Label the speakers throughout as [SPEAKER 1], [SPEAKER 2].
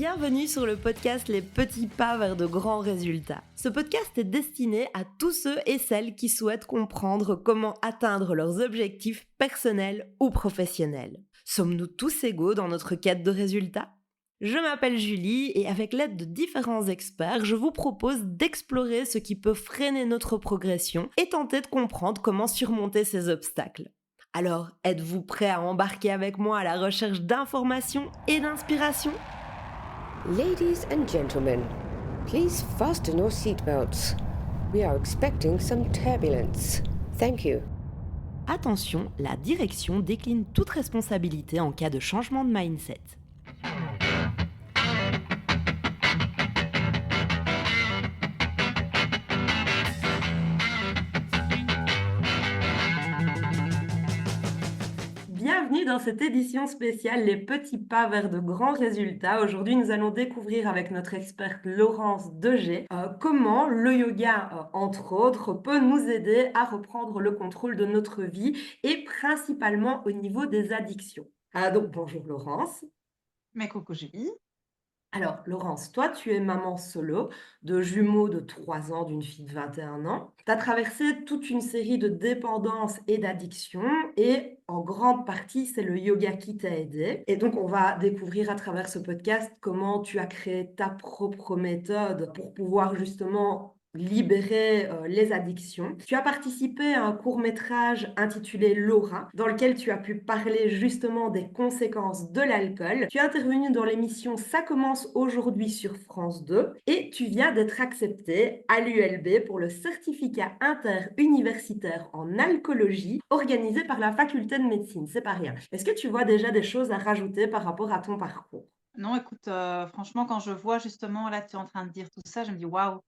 [SPEAKER 1] Bienvenue sur le podcast Les petits pas vers de grands résultats. Ce podcast est destiné à tous ceux et celles qui souhaitent comprendre comment atteindre leurs objectifs personnels ou professionnels. Sommes-nous tous égaux dans notre quête de résultats ? Je m'appelle Julie et avec l'aide de différents experts, je vous propose d'explorer ce qui peut freiner notre progression et tenter de comprendre comment surmonter ces obstacles. Alors, êtes-vous prêts à embarquer avec moi à la recherche d'informations et d'inspiration ?
[SPEAKER 2] Ladies and gentlemen, please fasten your seatbelts. We are expecting some turbulence. Thank you.
[SPEAKER 1] Attention, la direction décline toute responsabilité en cas de changement de mindset. Bienvenue dans cette édition spéciale Les petits pas vers de grands résultats. Aujourd'hui, nous allons découvrir avec notre experte Laurence Degé comment le yoga, entre autres, peut nous aider à reprendre le contrôle de notre vie et principalement au niveau des addictions. Donc, bonjour Laurence.
[SPEAKER 3] Mais coucou Julie.
[SPEAKER 1] Alors, Laurence, toi, tu es maman solo de jumeaux de 3 ans, d'une fille de 21 ans. Tu as traversé toute une série de dépendances et d'addictions et en grande partie, c'est le yoga qui t'a aidé. Et donc, on va découvrir à travers ce podcast comment tu as créé ta propre méthode pour pouvoir justement libérer les addictions. Tu as participé à un court-métrage intitulé Laura, dans lequel tu as pu parler justement des conséquences de l'alcool. Tu es intervenu dans l'émission Ça commence aujourd'hui sur France 2 et tu viens d'être accepté à l'ULB pour le certificat interuniversitaire en alcoolologie organisé par la faculté de médecine. C'est pas rien. Est-ce que tu vois déjà des choses à rajouter par rapport à ton parcours ?
[SPEAKER 3] Non, écoute, franchement, quand je vois justement, là, tu es en train de dire tout ça, je me dis: «Waouh,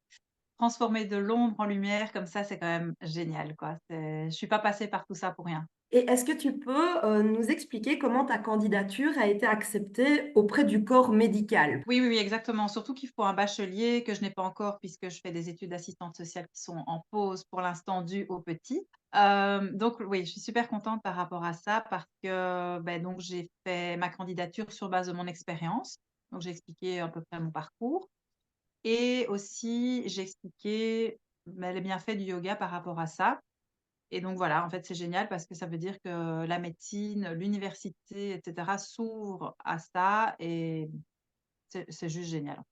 [SPEAKER 3] transformer de l'ombre en lumière comme ça, c'est quand même génial, quoi». Je suis pas passée par tout ça pour rien.
[SPEAKER 1] Et est-ce que tu peux nous expliquer comment ta candidature a été acceptée auprès du corps médical ?
[SPEAKER 3] Oui, oui, oui, exactement. Surtout qu'il faut un bachelier que je n'ai pas encore puisque je fais des études d'assistante sociale qui sont en pause pour l'instant dues aux petits. Donc oui, je suis super contente par rapport à ça parce que, donc j'ai fait ma candidature sur base de mon expérience. Donc j'ai expliqué à peu près mon parcours. Et aussi, j'ai expliqué, les bienfaits du yoga par rapport à ça. Et donc voilà, en fait, c'est génial parce que ça veut dire que la médecine, l'université et cetera s'ouvrent à ça et c'est juste génial.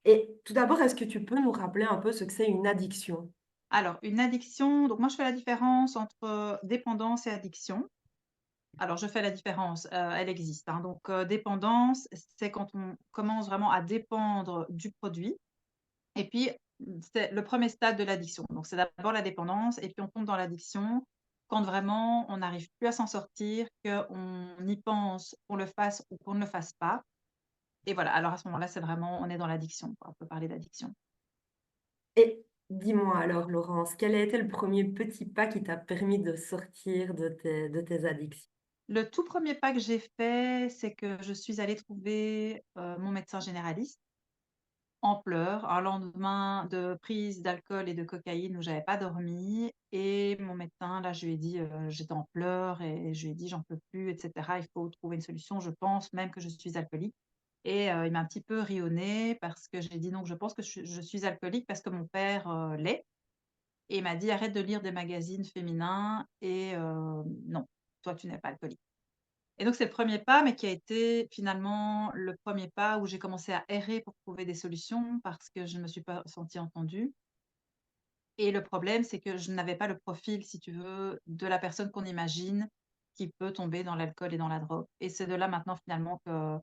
[SPEAKER 1] Et tout d'abord, est-ce que tu peux nous rappeler un peu ce que c'est une addiction ?
[SPEAKER 3] Alors une addiction, donc moi je fais la différence entre dépendance et addiction. Alors je fais la différence, elle existe, hein. Donc dépendance, c'est quand on commence vraiment à dépendre du produit. Et puis, c'est le premier stade de l'addiction. Donc, c'est d'abord la dépendance et puis on tombe dans l'addiction quand vraiment on n'arrive plus à s'en sortir, qu'on y pense, qu'on le fasse ou qu'on ne le fasse pas. Et voilà, alors à ce moment-là, c'est vraiment on est dans l'addiction, quoi. On peut parler d'addiction.
[SPEAKER 1] Et dis-moi alors, Laurence, quel a été le premier petit pas qui t'a permis de sortir de tes addictions ?
[SPEAKER 3] Le tout premier pas que j'ai fait, c'est que je suis allée trouver, mon médecin généraliste en pleurs, un lendemain de prise d'alcool et de cocaïne où j'avais pas dormi et mon médecin, là, je lui ai dit, j'étais en pleurs et je lui ai dit: «J'en peux plus et cetera, il faut trouver une solution, je pense même que je suis alcoolique» et il m'a un petit peu ri au nez parce que j'ai dit: «Donc je pense que je suis alcoolique parce que mon père, l'est» et il m'a dit: «Arrête de lire des magazines féminins et non, toi tu n'es pas alcoolique». Et donc c'est le premier pas, mais qui a été finalement le premier pas où j'ai commencé à errer pour trouver des solutions parce que je ne me suis pas sentie entendue. Et le problème, c'est que je n'avais pas le profil, si tu veux, de la personne qu'on imagine qui peut tomber dans l'alcool et dans la drogue. Et c'est de là maintenant finalement que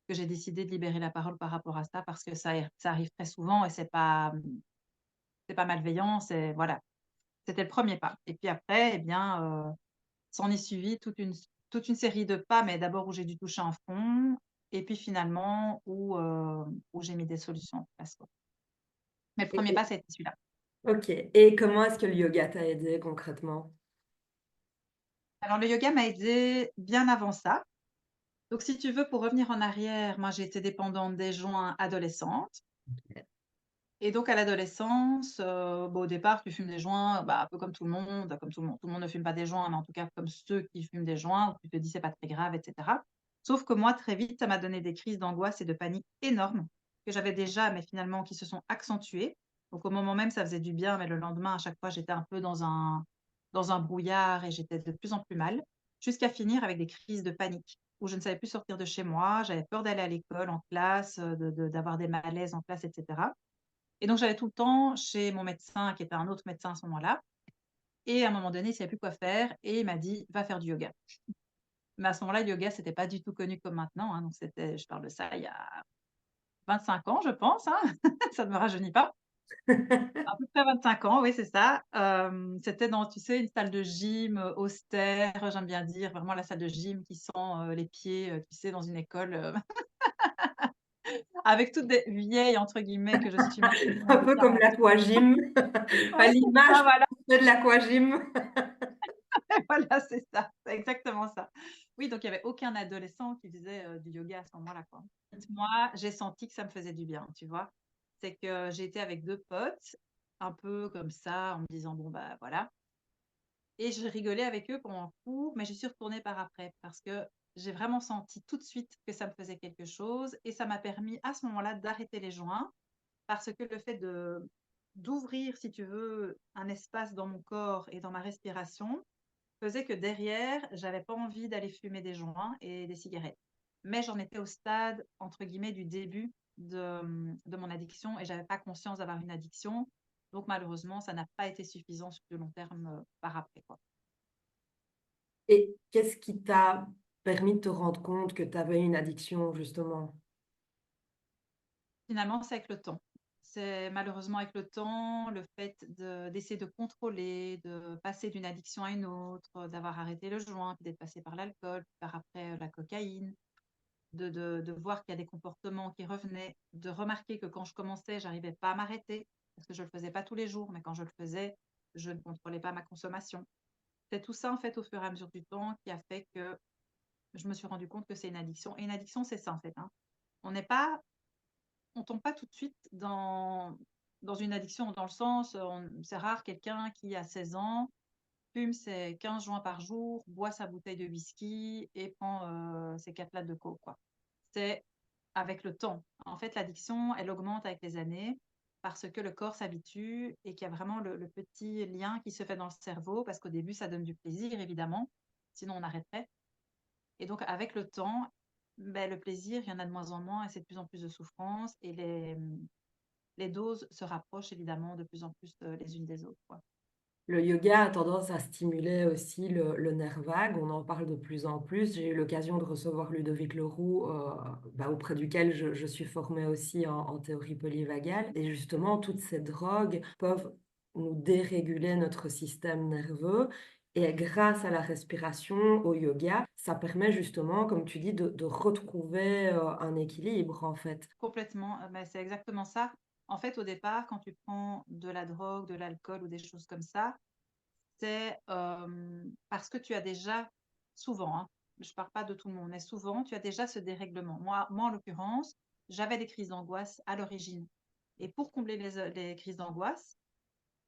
[SPEAKER 3] j'ai décidé de libérer la parole par rapport à ça parce que ça arrive très souvent et c'est pas malveillant, c'est voilà. C'était le premier pas. Et puis après, eh bien, s'en est suivi toute une série de pas, mais d'abord où j'ai dû toucher un fond et puis finalement où j'ai mis des solutions en place, quoi. Mais le
[SPEAKER 1] Et
[SPEAKER 3] premier pas, ça a été celui-là.
[SPEAKER 1] OK. Et comment est-ce que le yoga t'a aidé concrètement ?
[SPEAKER 3] Alors le yoga m'a aidée bien avant ça. Donc si tu veux, pour revenir en arrière, moi j'ai été dépendante des joints adolescente et donc à l'adolescence, au départ, tu fumes des joints, un peu comme tout le monde, comme tout le monde. Tout le monde ne fume pas des joints, mais en tout cas comme ceux qui fument des joints où tu te dis: «C'est pas très grave» et cetera. Sauf que moi, très vite, ça m'a donné des crises d'angoisse et de panique énormes que j'avais déjà, mais finalement qui se sont accentuées. Donc au moment même, ça faisait du bien, mais le lendemain, à chaque fois, j'étais un peu dans un brouillard et j'étais de plus en plus mal, jusqu'à finir avec des crises de panique où je ne savais plus sortir de chez moi, j'avais peur d'aller à l'école, en classe, d'avoir des malaises en classe, et cetera. Et donc j'allais tout le temps chez mon médecin, qui était un autre médecin à ce moment-là, et à un moment donné, il ne savait plus quoi faire et il m'a dit: «Va faire du yoga». Mais à ce moment-là, le yoga, c'était pas du tout connu comme maintenant, hein, donc je parle de ça il y a 25 ans, je pense, hein, ça ne me rajeunit pas. À peu près 25 ans, oui, c'est ça. C'était dans, tu sais, une salle de gym, austère, j'aime bien dire, vraiment la salle de gym qui sent, les pieds, tu sais, dans une école, avec toutes des «vieilles» entre guillemets que je suis maintenant
[SPEAKER 1] Un
[SPEAKER 3] de
[SPEAKER 1] peu comme
[SPEAKER 3] 40.
[SPEAKER 1] l'aquagym, à
[SPEAKER 3] Ouais, c'est
[SPEAKER 1] l'image
[SPEAKER 3] ça, voilà.
[SPEAKER 1] de l'aquagym.
[SPEAKER 3] Voilà, c'est ça, c'est exactement ça. Oui, donc il y avait aucun adolescent qui faisait, du yoga à ce moment-là, quoi. Moi, j'ai senti que ça me faisait du bien, tu vois? C'est que j'étais avec 2 potes, un peu comme ça, en me disant: «Bon, bah, voilà», et je rigolais avec eux pendant le cours, mais j'y suis retournée par après parce que j'ai vraiment senti tout de suite que ça me faisait quelque chose et ça m'a permis à ce moment-là d'arrêter les joints parce que le fait de d'ouvrir, si tu veux, un espace dans mon corps et dans ma respiration faisait que derrière, j'avais pas envie d'aller fumer des joints et des cigarettes. Mais j'en étais au stade, entre guillemets, du début de mon addiction et j'avais pas conscience d'avoir une addiction. Donc malheureusement, ça n'a pas été suffisant sur le long terme, par après, quoi.
[SPEAKER 1] Et qu'est-ce qui t'a permis de te rendre compte que tu avais une addiction, justement?
[SPEAKER 3] Finalement, c'est avec le temps. C'est malheureusement avec le temps, le fait d'essayer de contrôler, de passer d'une addiction à une autre, d'avoir arrêté le joint, puis d'être passé par l'alcool, puis par après, la cocaïne. De voir qu'il y a des comportements qui revenaient, de remarquer que quand je commençais, j'arrivais pas à m'arrêter, parce que je le faisais pas tous les jours, mais quand je le faisais, je ne contrôlais pas ma consommation. C'est tout ça, en fait, au fur et à mesure du temps qui a fait que je me suis rendu compte que c'est une addiction et une addiction, c'est ça, en fait, hein. On n'est pas on tombe pas tout de suite dans une addiction dans le sens, c'est rare quelqu'un qui a 16 ans, fume ses 15 joints par jour, boit sa bouteille de whisky et prend, ses 4 lattes de coke, quoi. C'est avec le temps. En fait, l'addiction, elle augmente avec les années parce que le corps s'habitue et qu'il y a vraiment le petit lien qui se fait dans le cerveau parce qu'au début, ça donne du plaisir, évidemment, sinon on arrêterait. Et donc, avec le temps, beh, le plaisir, il y en a de moins en moins et c'est de plus en plus de souffrance et les doses se rapprochent évidemment de plus en plus, les unes des autres, quoi.
[SPEAKER 1] Le yoga a tendance à stimuler aussi le nerf vague. On en parle de plus en plus. J'ai eu l'occasion de recevoir Ludovic Leroux, auprès duquel je suis formée aussi en théorie polyvagale. Et justement, toutes ces drogues peuvent nous déréguler notre système nerveux. Et grâce à la respiration, au yoga, ça permet justement, comme tu dis, de retrouver un équilibre, en fait.
[SPEAKER 3] Complètement, mais c'est exactement ça. En fait, au départ, quand tu prends de la drogue, de l'alcool ou des choses comme ça, c'est, parce que tu as déjà souvent, hein, je ne parle pas de tout le monde, mais souvent, tu as déjà ce dérèglement. Moi, en l'occurrence, j'avais des crises d'angoisse à l'origine et pour combler les crises d'angoisse,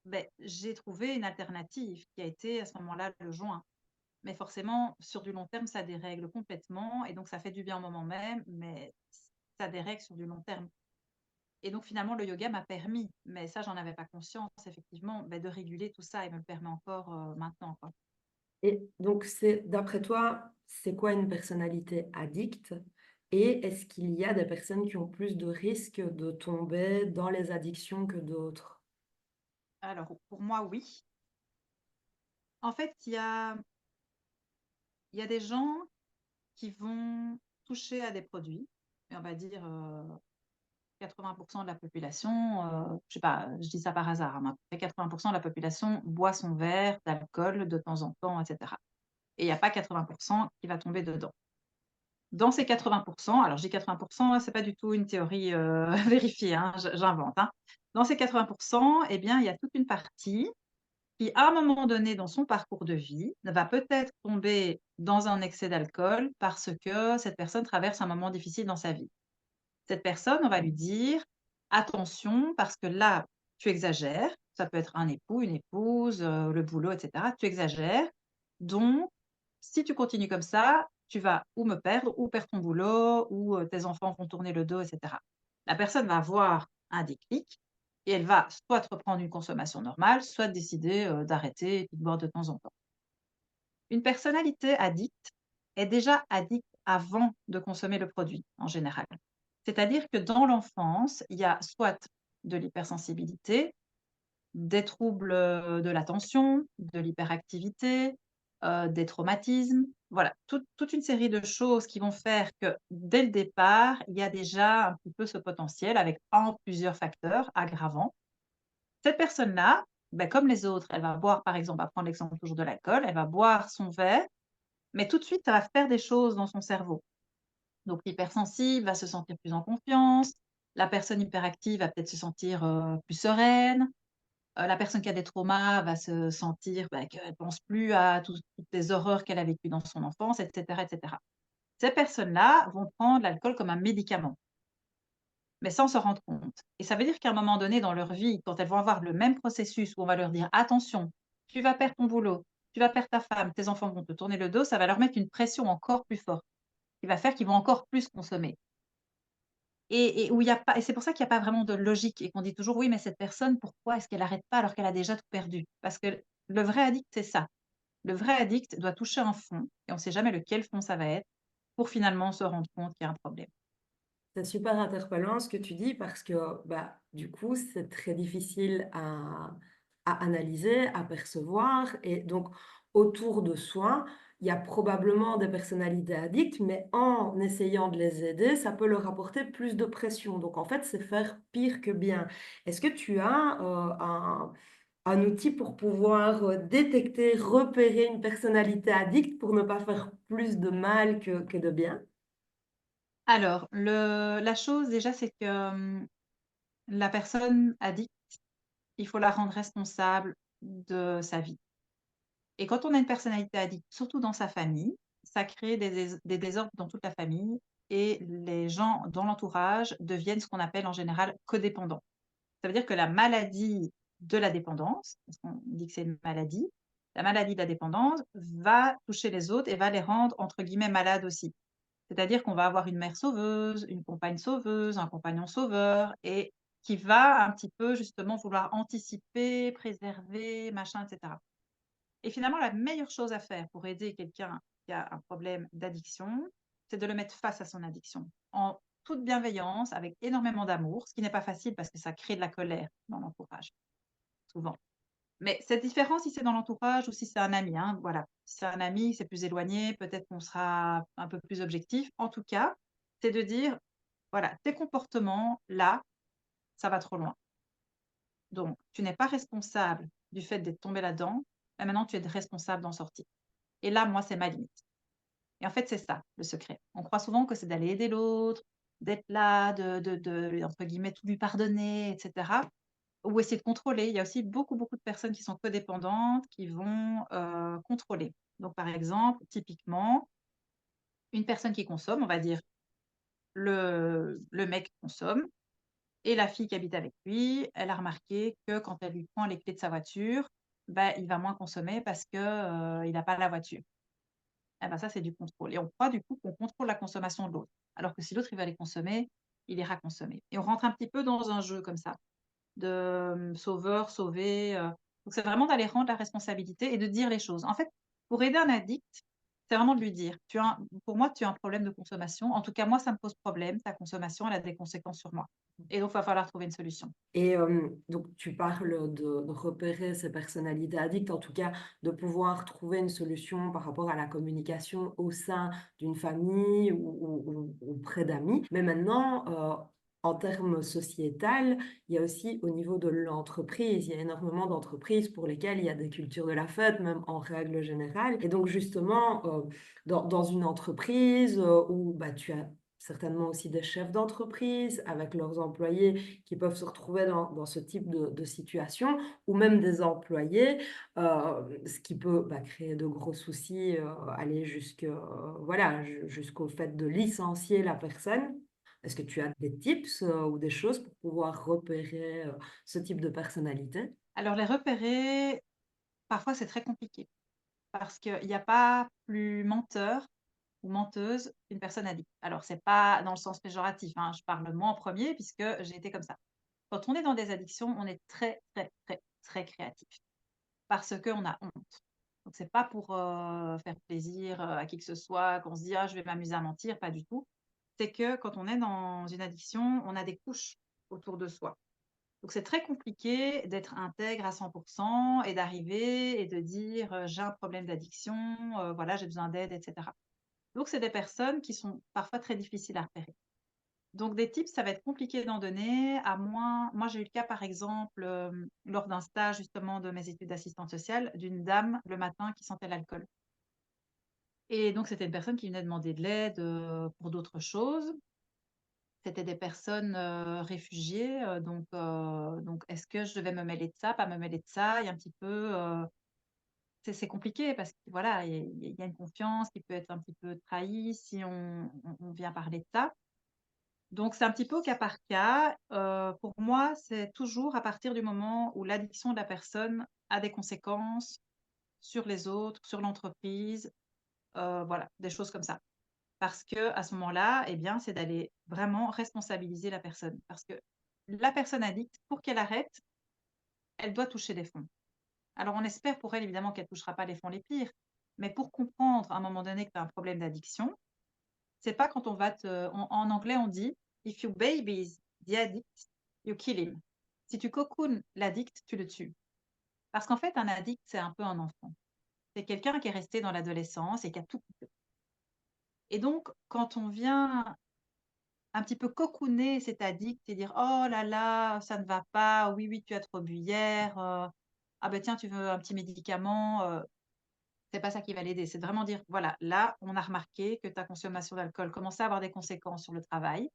[SPEAKER 3] beh, j'ai trouvé une alternative qui a été à ce moment-là le joint. Mais forcément, sur du long terme, ça dérègle complètement et donc ça fait du bien au moment même, mais ça dérègle sur du long terme. Et donc finalement, le yoga m'a permis, mais ça, j'en avais pas conscience effectivement, beh, de réguler tout ça et me le permet encore, maintenant, quoi.
[SPEAKER 1] Et donc, c'est, d'après toi, c'est quoi une personnalité addicte? Et est-ce qu'il y a des personnes qui ont plus de risques de tomber dans les addictions que d'autres?
[SPEAKER 3] Alors pour moi, oui. En fait, il y a des gens qui vont toucher à des produits et on va dire, 80 de la population, je sais pas, je dis ça par hasard, hein, mais à peu près 80 de la population boit son verre d'alcool de temps en temps et cetera. Et il y a pas 80 qui va tomber dedans. Dans ces 80, alors je dis 80, c'est pas du tout une théorie, vérifiée, hein, j'invente, hein. Dans ces 80, eh bien, il y a toute une partie qui, à un moment donné dans son parcours de vie, va peut-être tomber dans un excès d'alcool parce que cette personne traverse un moment difficile dans sa vie. Cette personne, on va lui dire: «Attention parce que là, tu exagères». Ça peut être un époux, une épouse, le boulot et cetera. «Tu exagères, donc si tu continues comme ça, tu vas ou me perdre, ou perdre ton boulot, ou tes enfants vont tourner le dos, etc. La personne va avoir un déclic et elle va soit reprendre une consommation normale, soit décider d'arrêter et puis de boire de temps en temps. Une personnalité addicte est déjà addicte avant de consommer le produit, en général. C'est-à-dire que dans l'enfance, il y a soit de l'hypersensibilité, des troubles de l'attention, de l'hyperactivité, des traumatismes. Voilà, toute une série de choses qui vont faire que dès le départ, il y a déjà un petit peu ce potentiel avec un ou plusieurs facteurs aggravants. Cette personne-là, ben, comme les autres, elle va boire, par exemple, on va prendre l'exemple toujours de l'alcool, elle va boire son verre, mais tout de suite, ça va faire des choses dans son cerveau. Donc l'hypersensible va se sentir plus en confiance, la personne hyperactive va peut-être se sentir plus sereine, la personne qui a des traumas va se sentir bah, qu'elle ne pense plus à toutes les horreurs qu'elle a vécues dans son enfance, etc., etc. Ces personnes-là vont prendre l'alcool comme un médicament, mais sans se rendre compte. Et ça veut dire qu'à un moment donné dans leur vie, quand elles vont avoir le même processus où on va leur dire attention, tu vas perdre ton boulot, tu vas perdre ta femme, tes enfants vont te tourner le dos, ça va leur mettre une pression encore plus forte, qui va faire qu'ils vont encore plus consommer. Et où il y a pas et c'est pour ça qu'il y a pas vraiment de logique et qu'on dit toujours: «Oui, mais cette personne, pourquoi est-ce qu'elle arrête pas alors qu'elle a déjà tout perdu?» Parce que le vrai addict, c'est ça. Le vrai addict doit toucher un fond et on ne sait jamais lequel fond ça va être pour finalement se rendre compte qu'il y a un problème.
[SPEAKER 1] C'est super interpellant ce que tu dis parce que, bah, du coup, c'est très difficile à analyser, à percevoir et donc autour de soi, il y a probablement des personnalités addictes, mais en essayant de les aider, ça peut leur apporter plus de pression. Donc en fait, c'est faire pire que bien. Est-ce que tu as, un outil pour pouvoir, détecter, repérer une personnalité addicte pour ne pas faire plus de mal que de bien?
[SPEAKER 3] Alors la chose déjà, c'est que, la personne addict, il faut la rendre responsable de sa vie. Et quand on a une personnalité addicte, surtout dans sa famille, ça crée des désordres dans toute la famille et les gens dans l'entourage deviennent ce qu'on appelle en général codépendants. Ça veut dire que la maladie de la dépendance, parce qu'on dit que c'est une maladie, la maladie de la dépendance va toucher les autres et va les rendre entre guillemets «malades» aussi. C'est-à-dire qu'on va avoir une mère sauveuse, une compagne sauveuse, un compagnon sauveur et qui va un petit peu justement vouloir anticiper, préserver, machin et cetera. Et finalement, la meilleure chose à faire pour aider quelqu'un qui a un problème d'addiction, c'est de le mettre face à son addiction, en toute bienveillance, avec énormément d'amour, ce qui n'est pas facile parce que ça crée de la colère dans l'entourage, souvent. Mais c'est différent si c'est dans l'entourage ou si c'est un ami, hein, voilà. Si c'est un ami, c'est plus éloigné, peut-être qu'on sera un peu plus objectif. En tout cas, c'est de dire, voilà, tes comportements, là, ça va trop loin. Donc, tu n'es pas responsable du fait d'être tombé là-dedans, et maintenant tu es responsable d'en sortir. Et là, moi, c'est ma limite. Et en fait, c'est ça, le secret. On croit souvent que c'est d'aller aider l'autre, d'être là, entre guillemets, «tout lui pardonner» et cetera, ou essayer de contrôler. Il y a aussi beaucoup, beaucoup de personnes qui sont codépendantes, qui vont, contrôler. Donc par exemple, typiquement, une personne qui consomme, on va dire le mec consomme et la fille qui habite avec lui, elle a remarqué que quand elle lui prend les clés de sa voiture, bah, il va moins consommer parce que, il n'a pas la voiture. Eh ben ça, c'est du contrôle et on croit du coup qu'on contrôle la consommation de l'autre. Alors que si l'autre, il va les consommer, il ira consommer et on rentre un petit peu dans un jeu comme ça, de, sauveur, sauvé, donc c'est vraiment d'aller rendre la responsabilité et de dire les choses. En fait, pour aider un addict, c'est vraiment de lui dire: «Tu as un pour moi, tu as un problème de consommation. En tout cas, moi, ça me pose problème, ta consommation, elle a des conséquences sur moi et donc il va falloir trouver une solution».
[SPEAKER 1] Et donc tu parles de repérer ces personnalités addictes, en tout cas de pouvoir trouver une solution par rapport à la communication au sein d'une famille ou auprès d'amis. Mais maintenant, en termes sociétal, il y a aussi au niveau de l'entreprise, il y a énormément d'entreprises pour lesquelles il y a des cultures de la fête, même en règle générale. Et donc justement, dans une entreprise, où, bah, tu as certainement aussi des chefs d'entreprise avec leurs employés qui peuvent se retrouver dans ce type de situation ou même des employés, ce qui peut, bah, créer de gros soucis, aller voilà, jusqu'au fait de licencier la personne. Est-ce que tu as des tips, ou des choses pour pouvoir repérer, ce type de personnalité?
[SPEAKER 3] Alors les repérer, parfois c'est très compliqué parce qu'il y a pas plus menteur ou menteuse qu'une personne addict. Alors, c'est pas dans le sens péjoratif, hein, je parle moi en premier puisque j'ai été comme ça. Quand on est dans des addictions, on est très, très, très, très créatif parce qu'on a honte. Donc, c'est pas pour faire plaisir à qui que ce soit, qu'on se dit ah, je vais m'amuser à mentir, pas du tout. C'est que quand on est dans une addiction, on a des couches autour de soi. Donc, c'est très compliqué d'être intègre à 100% et d'arriver et de dire j'ai un problème d'addiction, voilà, j'ai besoin d'aide, etc. Donc, c'est des personnes qui sont parfois très difficiles à repérer. Donc, des tips, ça va être compliqué d'en donner, à moins. Moi, j'ai eu le cas, par exemple, lors d'un stage justement de mes études d'assistante sociale, d'une dame le matin qui sentait l'alcool. Et donc, c'était une personne qui venait demander de l'aide pour d'autres choses. C'était des personnes réfugiées, donc est-ce que je devais me mêler de ça, pas me mêler de ça? Il y a un petit peu, c'est compliqué parce que voilà, il y a une confiance qui peut être un petit peu trahie si on vient parler de ça. Donc c'est un petit peu au cas par cas. Pour moi, c'est toujours à partir du moment où l'addiction de la personne a des conséquences sur les autres, sur l'entreprise, voilà, des choses comme ça. Parce que à ce moment-là, eh bien, c'est d'aller vraiment responsabiliser la personne. Parce que la personne addicte, pour qu'elle arrête, elle doit toucher des fonds. Alors on espère pour elle évidemment qu'elle ne touchera pas les fonds les pires, mais pour comprendre à un moment donné que tu as un problème d'addiction, c'est pas quand on va en anglais on dit if you babies the addict, you kill him. Si tu cocoones l'addict, tu le tues. Parce qu'en fait, un addict, c'est un peu un enfant. C'est quelqu'un qui est resté dans l'adolescence et qui a tout coupé. Et donc, quand on vient un petit peu cocooner cet addict et dire: «Oh là là, ça ne va pas. Oui, oui, tu as trop bu hier, ah ben tiens, tu veux un petit médicament?» C'est pas ça qui va l'aider. C'est de vraiment dire: «Voilà, là, on a remarqué que ta consommation d'alcool commençait à avoir des conséquences sur le travail,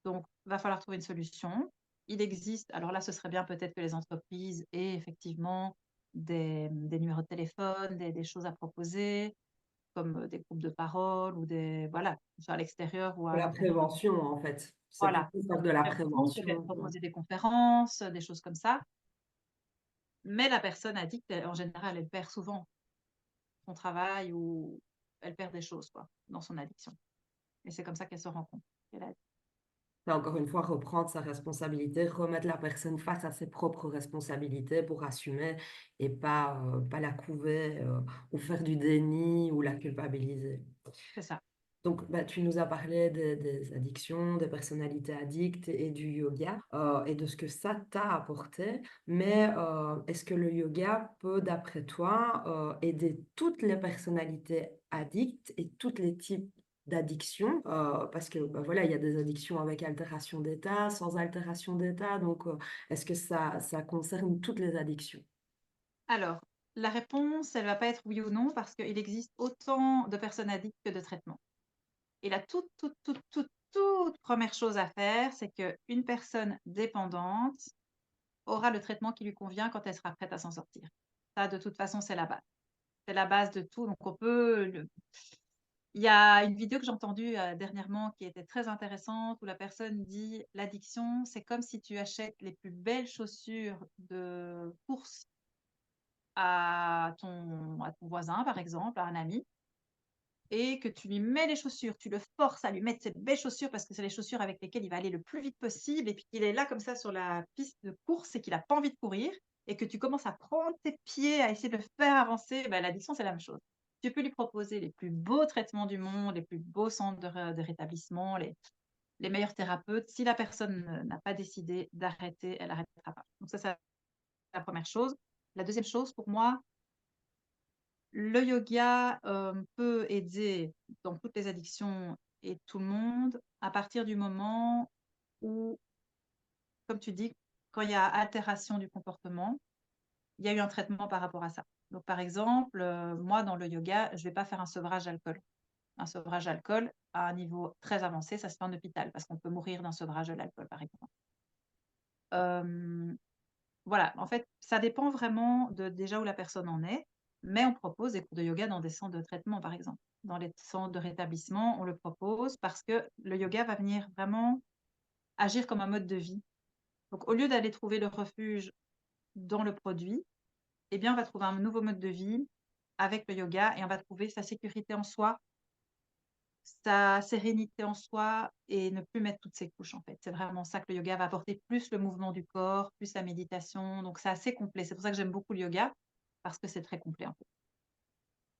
[SPEAKER 3] donc va falloir trouver une solution». Il existe alors là, ce serait bien peut-être que les entreprises aient effectivement des numéros de téléphone, des choses à proposer, comme, des groupes de parole ou des voilà, que ce soit à l'extérieur ou
[SPEAKER 1] De
[SPEAKER 3] à
[SPEAKER 1] la
[SPEAKER 3] l'intérieur.
[SPEAKER 1] prévention, en fait. C'est
[SPEAKER 3] Voilà,
[SPEAKER 1] plutôt faire de la
[SPEAKER 3] prévention, peut-être
[SPEAKER 1] prévention. Ouais.
[SPEAKER 3] proposer des conférences, des choses comme ça. Mais la personne addicte, en général, elle perd souvent son travail ou elle perd des choses, quoi, dans son addiction. Et c'est comme ça qu'elle se rend compte qu'elle a.
[SPEAKER 1] Et encore une fois, reprendre sa responsabilité, remettre la personne face à ses propres responsabilités pour assumer et pas la couver ou faire du déni ou la culpabiliser.
[SPEAKER 3] C'est ça.
[SPEAKER 1] Donc, bah, tu nous as parlé des addictions, des personnalités addictes et du yoga et de ce que ça t'a apporté. Mais est-ce que le yoga peut, d'après toi, aider toutes les personnalités addictes et tous les types d'addictions? Parce que bah, voilà, il y a des addictions avec altération d'état, sans altération d'état. Donc, est-ce que ça concerne toutes les addictions?
[SPEAKER 3] Alors, la réponse, elle va pas être oui ou non parce qu'il existe autant de personnes addictes que de traitements. Et la toute première chose à faire, c'est qu'une personne dépendante aura le traitement qui lui convient quand elle sera prête à s'en sortir. Ça, de toute façon, c'est la base. C'est la base de tout. Donc, il y a une vidéo que j'ai entendue dernièrement qui était très intéressante où la personne dit l'addiction, c'est comme si tu achètes les plus belles chaussures de course à ton voisin, par exemple, à un ami, et que tu lui mets les chaussures, tu le forces à lui mettre ces belles chaussures parce que c'est les chaussures avec lesquelles il va aller le plus vite possible, et puis qu'il est là comme ça sur la piste de course et qu'il n'a pas envie de courir, et que tu commences à prendre tes pieds, à essayer de le faire avancer, ben, l'addiction, c'est la même chose. Tu peux lui proposer les plus beaux traitements du monde, les plus beaux centres de rétablissement, les meilleurs thérapeutes. Si la personne n'a pas décidé d'arrêter, elle n'arrêtera pas. Donc ça, c'est la première chose. La deuxième chose, pour moi, le yoga, peut aider dans toutes les addictions et tout le monde à partir du moment où, comme tu dis, quand il y a altération du comportement, il y a eu un traitement par rapport à ça. Donc par exemple, moi dans le yoga, je vais pas faire un sevrage alcool. Un sevrage alcool à un niveau très avancé, ça se fait en hôpital parce qu'on peut mourir d'un sevrage de l'alcool, par exemple. Hem Voilà, en fait, ça dépend vraiment de déjà où la personne en est, mais on propose des cours de yoga dans des centres de traitement, par exemple. Dans les centres de rétablissement, on le propose parce que le yoga va venir vraiment agir comme un mode de vie. Donc, au lieu d'aller trouver le refuge dans le produit, eh bien, on va trouver un nouveau mode de vie avec le yoga et on va trouver sa sécurité en soi sa sérénité en soi et ne plus mettre toutes ses couches, en fait. C'est vraiment ça que le yoga va apporter, plus le mouvement du corps, plus la méditation. Donc c'est assez complet. C'est pour ça que j'aime beaucoup le yoga, parce que c'est très complet, en fait.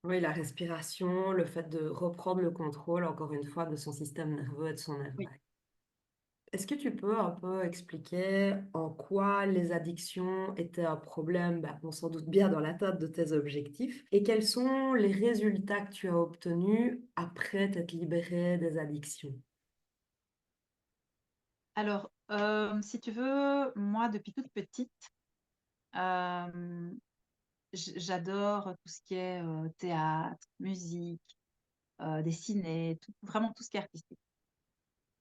[SPEAKER 1] Oui, la respiration, le fait de reprendre le contrôle, encore une fois, de son système nerveux et de son nerf
[SPEAKER 3] Oui.
[SPEAKER 1] vague. Est-ce que tu peux un peu expliquer en quoi les addictions étaient un problème, bah, on s'en doute bien, dans l'atteinte de tes objectifs, et quels sont les résultats que tu as obtenus après t'être libérée des addictions?
[SPEAKER 3] Alors, si tu veux, moi, depuis toute petite, hem, j'adore tout ce qui est, théâtre, musique, dessiner, tout vraiment tout ce qui est artistique.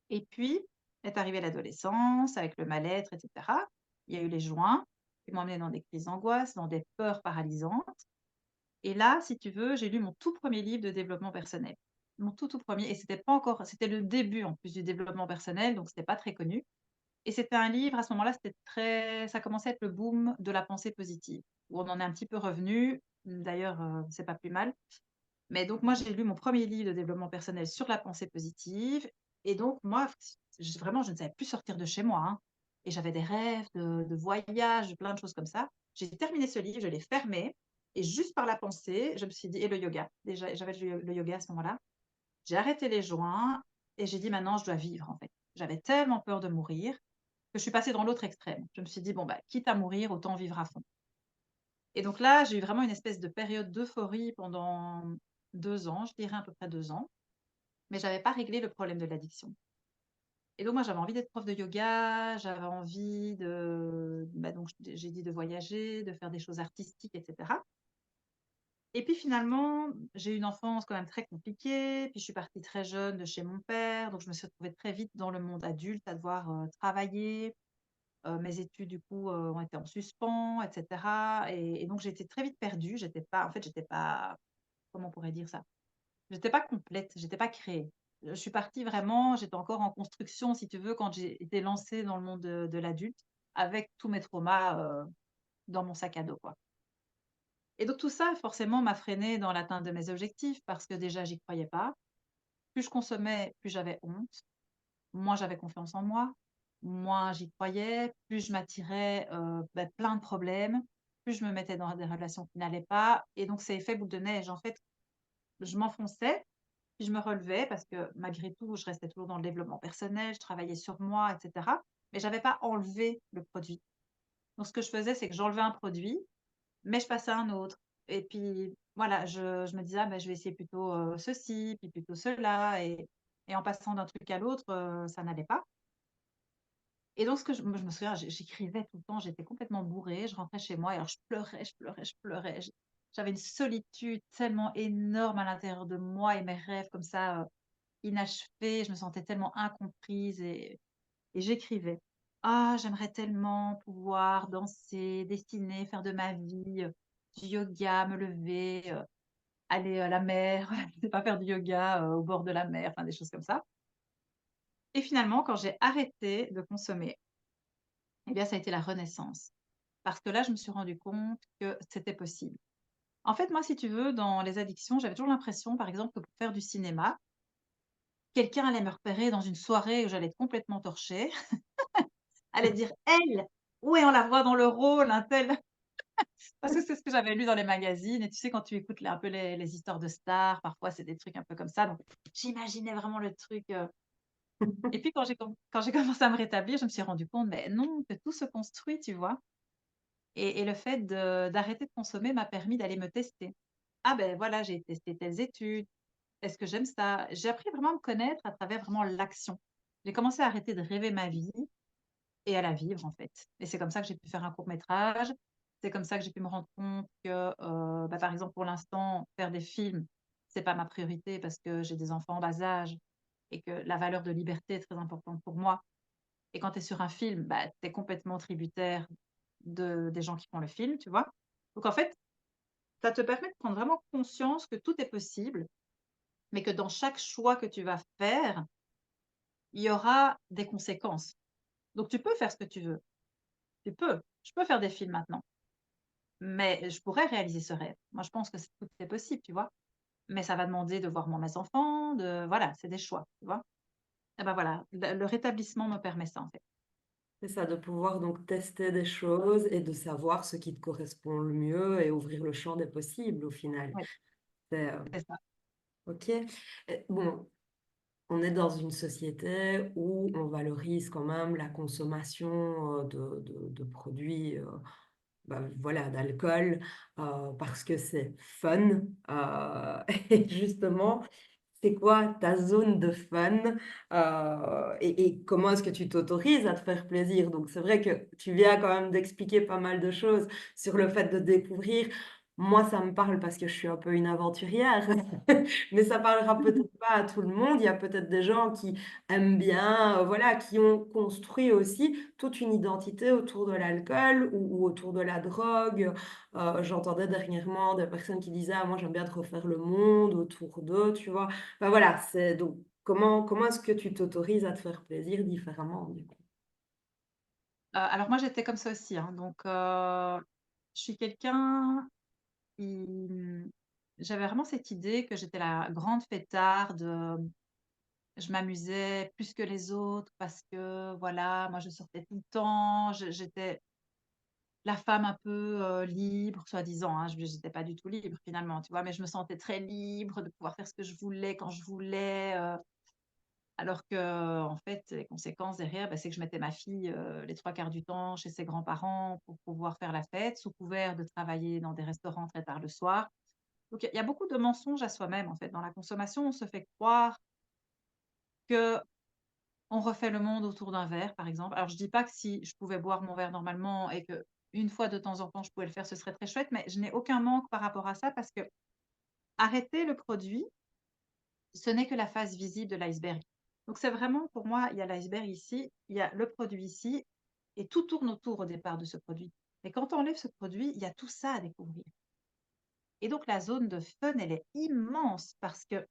[SPEAKER 3] Et puis est arrivée l'adolescence avec le mal-être et cetera. Il y a eu les joints qui m'ont emmenée dans des crises d'angoisse, dans des peurs paralysantes. Et là, si tu veux, j'ai lu mon tout premier livre de développement personnel. Mon tout, tout 1er, et c'était pas encore, c'était le début en plus du développement personnel, donc c'était pas très connu. Et c'était un livre, à ce moment-là, c'était très ça commençait à être le boom de la pensée positive, où on en est un petit peu revenu. D'ailleurs, c'est pas plus mal. Mais donc moi, j'ai lu mon premier livre de développement personnel sur la pensée positive, et donc moi, vraiment, je ne savais plus sortir de chez moi, hein, et j'avais des rêves de voyages, plein de choses comme ça. J'ai terminé ce livre, je l'ai fermé, et juste par la pensée, je me suis dit, et le yoga, déjà j'avais le yoga à ce moment-là. J'ai arrêté les joints et j'ai dit: «Maintenant, je dois vivre», en fait. J'avais tellement peur de mourir que je suis passée dans l'autre extrême. Je me suis dit: «Bon, bah, quitte à mourir, autant vivre à fond». Et donc là, j'ai eu vraiment une espèce de période d'euphorie pendant 2 ans, je dirais à peu près 2 ans, mais j'avais pas réglé le problème de l'addiction. Et donc moi, j'avais envie d'être prof de yoga, j'avais envie de bah, donc j'ai dit de voyager, de faire des choses artistiques et cetera. Et puis finalement, j'ai eu une enfance quand même très compliquée, puis je suis partie très jeune de chez mon père, donc je me suis retrouvée très vite dans le monde adulte à devoir, travailler. Mes études du coup, ont été en suspens et cetera, et donc j'ai été très vite perdue. J'étais pas, comment on pourrait dire ça? J'étais pas complète, j'étais pas créée. Je suis partie vraiment, j'étais encore en construction si tu veux quand j'ai été lancée dans le monde de l'adulte avec tous mes traumas, dans mon sac à dos, quoi. Et donc tout ça forcément m'a freinée dans l'atteinte de mes objectifs parce que déjà j'y croyais pas. Plus je consommais, plus j'avais honte, moins j'avais confiance en moi, moins j'y croyais, plus je m'attirais, plein de problèmes, plus je me mettais dans des relations qui n'allaient pas, et donc c'est effet boule de neige. En fait, je m'enfonçais, puis je me relevais parce que malgré tout, je restais toujours dans le développement personnel, je travaillais sur moi et cetera, mais j'avais pas enlevé le produit. Donc ce que je faisais, c'est que j'enlevais un produit, mais je passais à un autre, et puis voilà, je me disais: «Ah bah, je vais essayer plutôt, ceci, puis plutôt cela», et en passant d'un truc à l'autre, ça n'allait pas. Et donc ce que je me souviens, j'écrivais tout le temps, j'étais complètement bourrée, je rentrais chez moi et alors je pleurais, je pleurais, je pleurais. J'avais une solitude tellement énorme à l'intérieur de moi et mes rêves comme ça, inachevés. Je me sentais tellement incomprise, et j'écrivais: «Ah, j'aimerais tellement pouvoir danser, dessiner, faire de ma vie, du yoga, me lever, aller à la mer», je sais pas, faire du yoga, au bord de la mer, enfin des choses comme ça. Et finalement, quand j'ai arrêté de consommer, eh bien, ça a été la renaissance. Parce que là, je me suis rendu compte que c'était possible. En fait, moi, si tu veux, dans les addictions, j'avais toujours l'impression, par exemple, que pour faire du cinéma, quelqu'un allait me repérer dans une soirée où j'allais être complètement torchée, allait dire: «Elle! Ouais, on la voit dans le rôle, un tel». Parce que c'est ce que j'avais lu dans les magazines, et tu sais, quand tu écoutes un peu les histoires de stars, parfois, c'est des trucs un peu comme ça, donc j'imaginais vraiment le truc, et puis quand j'ai commencé à me rétablir, je me suis rendu compte, mais non, que tout se construit, tu vois? Et le fait d'arrêter de consommer m'a permis d'aller me tester. Ah ben voilà, j'ai testé telles études. Est-ce que j'aime ça? J'ai appris vraiment à me connaître à travers vraiment l'action. J'ai commencé à arrêter de rêver ma vie et à la vivre, en fait. Et c'est comme ça que j'ai pu faire un court-métrage. C'est comme ça que j'ai pu me rendre compte que, par exemple, pour l'instant, faire des films, c'est pas ma priorité parce que j'ai des enfants en bas âge et que la valeur de liberté est très importante pour moi. Et quand tu es sur un film, bah, tu es complètement tributaire des gens qui font le film, tu vois? Donc en fait, ça te permet de prendre vraiment conscience que tout est possible, mais que dans chaque choix que tu vas faire, il y aura des conséquences. Donc tu peux faire ce que tu veux, tu peux. Je peux faire des films maintenant, mais je pourrais réaliser ce rêve. Moi, je pense que tout est possible, tu vois? mais ça va demander de voir moins mes enfants, voilà, c'est des choix, tu vois? Et ben voilà, le rétablissement me permet ça, en fait.
[SPEAKER 1] C'est ça, de pouvoir donc tester des choses et de savoir ce qui te correspond le mieux et ouvrir le champ des possibles au final.
[SPEAKER 3] Oui,
[SPEAKER 1] C'est,
[SPEAKER 3] c'est ça.
[SPEAKER 1] OK. Bon, on est dans une société où on valorise quand même la consommation, de produits, bah, voilà, d'alcool, parce que c'est fun, et justement, c'est quoi ta zone de fun, et comment est-ce que tu t'autorises à te faire plaisir? Donc c'est vrai que tu viens quand même d'expliquer pas mal de choses sur le fait de découvrir. Moi, ça me parle parce que je suis un peu une aventurière, mais ça parlera peut-être pas à tout le monde. Il y a peut-être des gens qui aiment bien, voilà, qui ont construit aussi toute une identité autour de l'alcool ou autour de la drogue. J'entendais dernièrement des personnes qui disaient: «Ah moi j'aime bien te refaire le monde autour d'eux», tu vois? Enfin voilà, c'est donc comment est-ce que tu t'autorises à te faire plaisir différemment du coup?
[SPEAKER 3] Alors moi, j'étais comme ça aussi, hein, donc je suis quelqu'un qui, j'avais vraiment cette idée que j'étais la grande fêtarde, je m'amusais plus que les autres parce que voilà, moi je sortais tout le temps, j'étais la femme un peu, libre soi-disant, hein, je j'étais pas du tout libre finalement, tu vois? Mais je me sentais très libre de pouvoir faire ce que je voulais quand je voulais, alors que en fait, les conséquences derrière, bah, c'est que je mettais ma fille, les 3/4 du temps chez ses grands-parents pour pouvoir faire la fête, sous couvert de travailler dans des restaurants très tard le soir. Donc il y a beaucoup de mensonges à soi-même en fait. Dans la consommation, on se fait croire que on refait le monde autour d'un verre, par exemple. Alors je dis pas que si je pouvais boire mon verre normalement et que une fois de temps en temps je pouvais le faire, ce serait très chouette, mais je n'ai aucun manque par rapport à ça parce que arrêter le produit, ce n'est que la face visible de l'iceberg. Donc c'est vraiment pour moi, il y a l'iceberg ici, il y a le produit ici et tout tourne autour au départ de ce produit. Mais quand on enlève ce produit, il y a tout ça à découvrir. Et donc la zone de fun, elle est immense parce que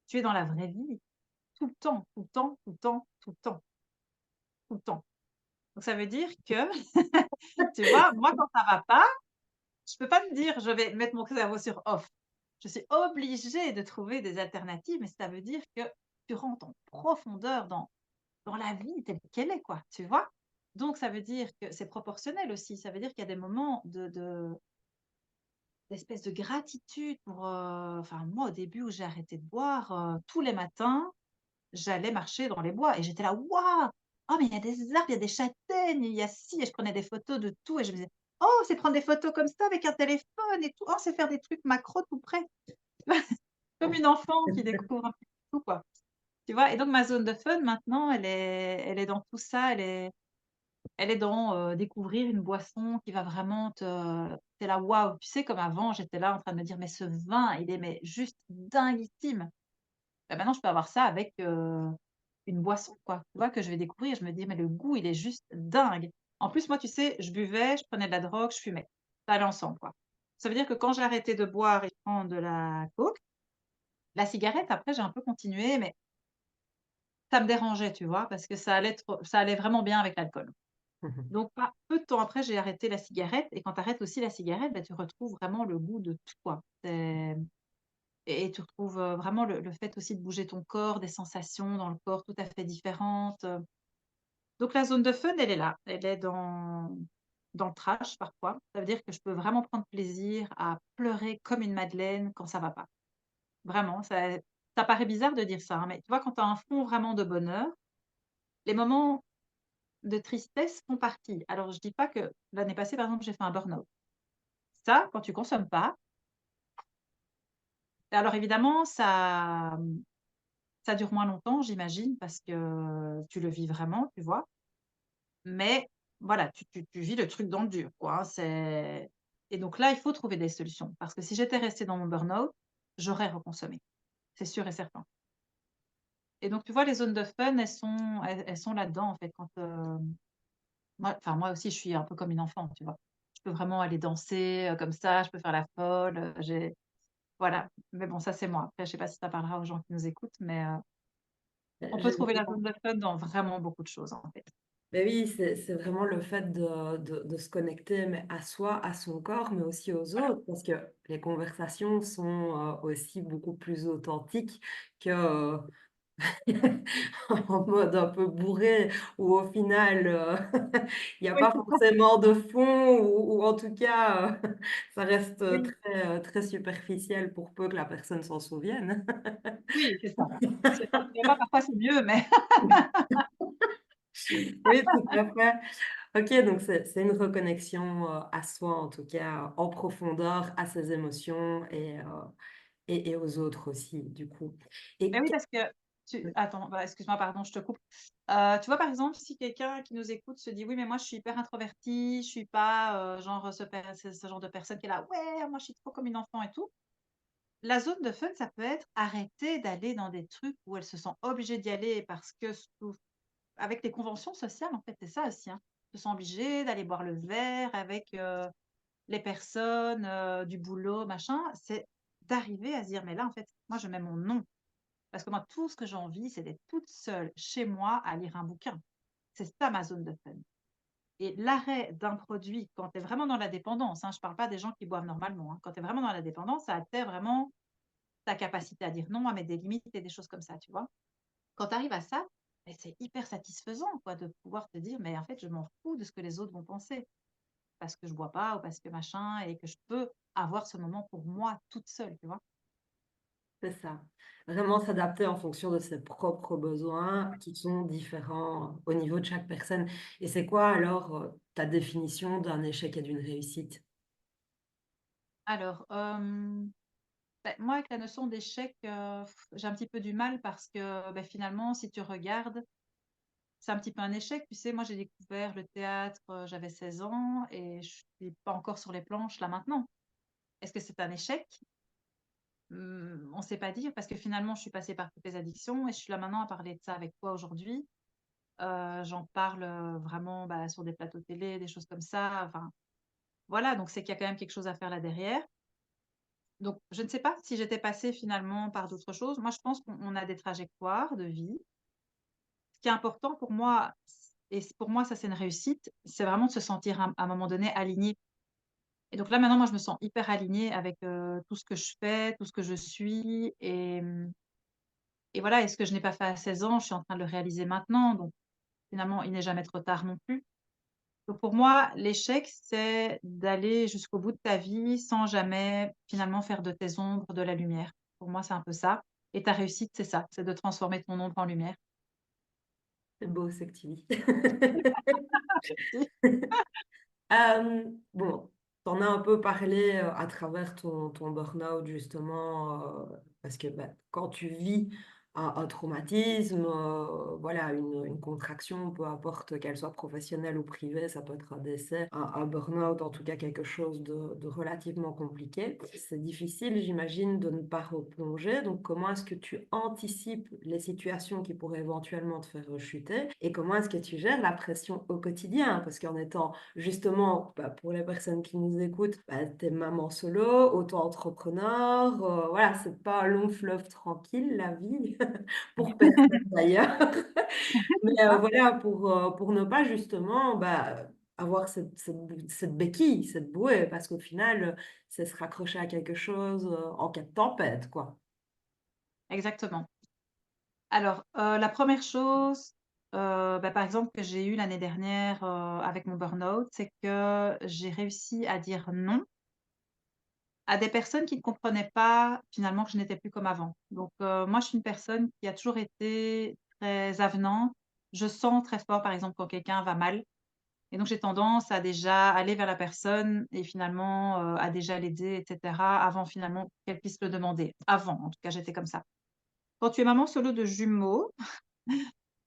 [SPEAKER 3] tu es dans la vraie vie tout le temps, tout le temps, tout le temps, tout le temps, tout le temps. Donc ça veut dire que, tu vois, moi quand ça va pas, je peux pas me dire: «Je vais mettre mon cerveau sur off». Je suis obligée de trouver des alternatives, mais ça veut dire que tu rentres en profondeur dans la vie telle qu'elle est, quoi, tu vois? Donc ça veut dire que c'est proportionnel aussi. Ça veut dire qu'il y a des moments d'espèce de gratitude pour, enfin moi au début où j'ai arrêté de boire, tous les matins, j'allais marcher dans les bois et j'étais là: «Waouh! Oh mais il y a des arbres, il y a des châtaignes, il y a ci» et je prenais des photos de tout et je me disais: «Oh c'est prendre des photos comme ça avec un téléphone et tout. Oh c'est faire des trucs macro tout près». Comme une enfant qui découvre un petit peu tout, quoi. Tu vois? Et donc ma zone de fun maintenant, elle est dans tout ça, elle est dans, découvrir une boisson qui va vraiment tu là: «Waouh!» Tu sais, comme avant, j'étais là en train de me dire: «Mais ce vin, il est mais juste dinguissime». Bah, maintenant, je peux avoir ça avec, une boisson, quoi, tu vois? Que je vais découvrir. Je me dis: «Mais le goût, il est juste dingue». En plus, moi, tu sais, je buvais, je prenais de la drogue, je fumais. Ça allait ensemble, quoi. Ça veut dire que quand j'ai arrêté de boire et de prendre de la coke, la cigarette, après, j'ai un peu continué, mais ça me dérangeait, tu vois? Parce que ça allait vraiment bien avec l'alcool. Donc pas peu de temps après, j'ai arrêté la cigarette et quand tu arrêtes aussi la cigarette, bah, tu retrouves vraiment le goût de tout, quoi. C'est et tu retrouves, vraiment le fait aussi de bouger ton corps, des sensations dans le corps tout à fait différentes. Donc la zone de fun, elle est là. Elle est dans le trash parfois. Ça veut dire que je peux vraiment prendre plaisir à pleurer comme une madeleine quand ça va pas. Vraiment, ça paraît bizarre de dire ça, hein, mais tu vois, quand tu as un fond vraiment de bonheur, les moments de tristesse font partie. Alors je dis pas que l'année passée, par exemple, j'ai fait un burn-out. Ça, quand tu consommes pas, alors évidemment ça dure moins longtemps, j'imagine, parce que tu le vis vraiment, tu vois? Mais voilà, tu vis le truc dans le dur, quoi, hein, c'est et donc là, il faut trouver des solutions parce que si j'étais restée dans mon burn-out, j'aurais reconsommé, c'est sûr et certain. Et donc tu vois, les zones de fun, elles sont là-dedans, en fait, quand, moi aussi, je suis un peu comme une enfant, tu vois? Je peux vraiment aller danser, comme ça, je peux faire la folle, j'ai voilà. Mais bon, ça, c'est moi. Après, je sais pas si ça parlera aux gens qui nous écoutent, mais on peut
[SPEAKER 1] Je
[SPEAKER 3] trouver la zone de fun dans vraiment beaucoup de choses, en fait.
[SPEAKER 1] Mais oui, c'est vraiment le fait de se connecter mais à soi, à son corps, mais aussi aux autres, parce que les conversations sont aussi beaucoup plus authentiques que en mode un peu bourré, où au final, il n'y a
[SPEAKER 3] Oui,
[SPEAKER 1] pas
[SPEAKER 3] c'est ça.
[SPEAKER 1] forcément de fond, ou en tout cas, ça reste
[SPEAKER 3] Oui,
[SPEAKER 1] très superficiel pour peu que la personne s'en souvienne.
[SPEAKER 3] oui, c'est ça. C'est pas vraiment parfois c'est mieux, mais
[SPEAKER 1] Oui, tout à fait. OK, donc c'est une reconnexion, à soi, en tout cas, en profondeur, à ses émotions et aux autres aussi, du coup.
[SPEAKER 3] mais
[SPEAKER 1] Et
[SPEAKER 3] oui,
[SPEAKER 1] qu
[SPEAKER 3] parce que tu attends, bah, excuse-moi, pardon, je te coupe. Tu vois, par exemple, si quelqu'un qui nous écoute se dit: «Oui, mais moi, je suis hyper introverti, je suis pas, genre, ce genre de personne qui est là: "Ouais, moi, je suis trop comme une enfant et tout"». La zone de fun, ça peut être arrêter d'aller dans des trucs où elle se sent obligée d'y aller parce que sous avec les conventions sociales, en fait, c'est ça aussi, hein. Se sent obligée d'aller boire le verre avec, les personnes, du boulot, machin. C'est d'arriver à se dire: «Mais là, en fait, moi, je mets mon nom». Parce que moi, tout ce que j'ai envie, c'est d'être toute seule chez moi à lire un bouquin. C'est ça ma zone de fun. Et l'arrêt d'un produit quand tu es vraiment dans la dépendance, hein, je parle pas des gens qui boivent normalement, hein. Quand tu es vraiment dans la dépendance, ça altère vraiment ta capacité à dire non, à mettre des limites et des choses comme ça, tu vois? Quand tu arrives à ça, mais c'est hyper satisfaisant quoi de pouvoir te dire: «Mais en fait, je m'en fous de ce que les autres vont penser, parce que je bois pas ou parce que machin et que je peux avoir ce moment pour moi toute seule», tu vois?
[SPEAKER 1] c'est ça. Vraiment s'adapter en fonction de ses propres besoins qui sont différents au niveau de chaque personne. Et c'est quoi alors, ta définition d'un échec et d'une réussite?
[SPEAKER 3] Alors, moi avec la notion d'échec, j'ai un petit peu du mal parce que, finalement si tu regardes, c'est un petit peu un échec. Tu sais, moi j'ai découvert le théâtre, j'avais 16 ans et je suis pas encore sur les planches là maintenant. Est-ce que c'est un échec? On ne sait pas dire parce que finalement je suis passée par toutes les addictions et je suis là maintenant à parler de ça avec toi aujourd'hui. J'en parle, vraiment, sur des plateaux télé, des choses comme ça, enfin voilà, donc c'est qu'il y a quand même quelque chose à faire là derrière. Donc je ne sais pas si j'étais passée finalement par d'autres choses. Moi je pense qu'on a des trajectoires de vie. Ce qui est important pour moi pour moi ça c'est une réussite, c'est vraiment de se sentir à un moment donné aligné. Et donc là maintenant moi je me sens hyper alignée avec, tout ce que je fais, tout ce que je suis et voilà et ce que je n'ai pas fait à 16 ans, je suis en train de le réaliser maintenant, donc finalement il n'est jamais trop tard non plus. Donc pour moi, l'échec, c'est d'aller jusqu'au bout de ta vie sans jamais finalement faire de tes ombres de la lumière. Pour moi, c'est un peu ça et ta réussite, c'est ça, c'est de transformer ton ombre en lumière.
[SPEAKER 1] C'est beau ce que tu dis.
[SPEAKER 3] Si.
[SPEAKER 1] Bon, tu en as un peu parlé, à travers ton burn-out justement, parce que, bah, quand tu vis un traumatisme, voilà, une contraction, peu importe qu'elle soit professionnelle ou privée, ça peut être un décès, un burn-out, en tout cas quelque chose de relativement compliqué. C'est difficile, j'imagine, de ne pas replonger, donc comment est-ce que tu anticipes les situations qui pourraient éventuellement te faire rechuter? Et comment est-ce que tu gères la pression au quotidien? Parce qu'en étant justement, bah, pour les personnes qui nous écoutent, bah, tu es maman solo, auto-entrepreneur, voilà, c'est pas un long fleuve tranquille la vie, pour personne d'ailleurs. Mais
[SPEAKER 3] C'est ça.
[SPEAKER 1] voilà, pour ne pas justement, bah, avoir cette béquille, cette bouée, parce qu'au final, c'est se raccrocher à quelque chose, en cas de tempête, quoi.
[SPEAKER 3] Exactement. Alors, la première chose, par exemple, que j'ai eue l'année dernière, avec mon burn-out, c'est que j'ai réussi à dire non à des personnes qui ne comprenaient pas finalement que je n'étais plus comme avant. Donc, moi je suis une personne qui a toujours été très avenante. Je sens très fort par exemple quand quelqu'un va mal et donc j'ai tendance à déjà aller vers la personne et finalement, à déjà l'aider et cetera avant finalement qu'elle puisse le demander. Avant en tout cas, j'étais comme ça. Quand tu es maman solo de jumeaux,